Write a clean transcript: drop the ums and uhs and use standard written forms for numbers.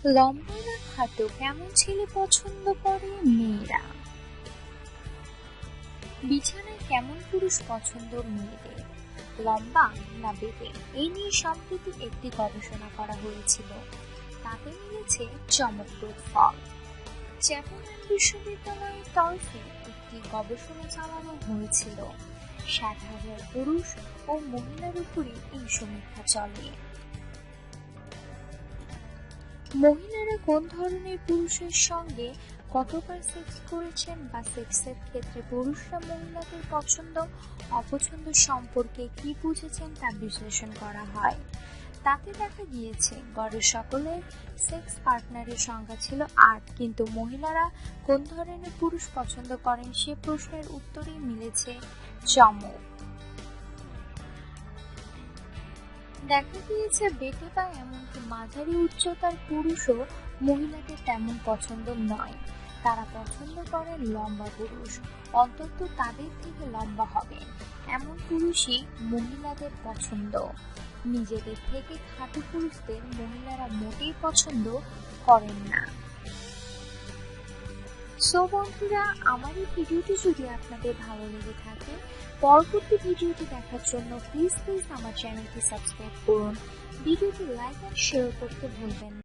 লম্বা না খাটো কেমন ছেলে পছন্দ করে মেয়েরা? বিছানায় কেমন পুরুষ পছন্দ মেয়েদের, লম্বা না বেঁটে? এই নিয়ে সম্প্রতি একটি গবেষণা করা হয়েছিল। তাতে মিলেছে চমকপ্রদ ফল। চ্যাপম্যান বিশ্ববিদ্যালয়ের তরফে একটি গবেষণা চালানো হয়েছিল। ৬০,০০০ পুরুষ ও মহিলার উপরে এই সমীক্ষা চলে। মহিলারা কোন ধরনের পুরুষের সঙ্গে কতবার সেক্স করেছেন বা সেক্সের ক্ষেত্রে পুরুষরা মহিলাদের পছন্দ অপছন্দ সম্পর্কে কি বুঝেছেন তা বিশ্লেষণ করা হয়। তাতে দেখা গিয়েছে গড়ে সকলের সেক্স পার্টনারের সংখ্যা ছিল ৮, কিন্তু মহিলারা কোন ধরনের পুরুষ পছন্দ করেন সে প্রশ্নের উত্তরেই মিলেছে চমক। দেখা গিয়েছে বেটে বা এমনকি মাঝারি উচ্চতার পুরুষও মহিলাদের তেমন পছন্দ নয়। তারা পছন্দ করেন লম্বা পুরুষ, অন্তত তাদের থেকে লম্বা হবে এমন পুরুষই মহিলাদের পছন্দ। নিজেদের থেকে খাটো পুরুষদের মহিলারা মোটেই পছন্দ করেন না। সো বন্ধুরা, আমার এই ভিডিওটি যদি আপনাদের ভালো লেগে থাকে, পরবর্তী ভিডিওটি দেখার জন্য প্লিজ আমার চ্যানেলটি সাবস্ক্রাইব করুন। ভিডিওটি লাইক আর শেয়ার করতে ভুলবেন না।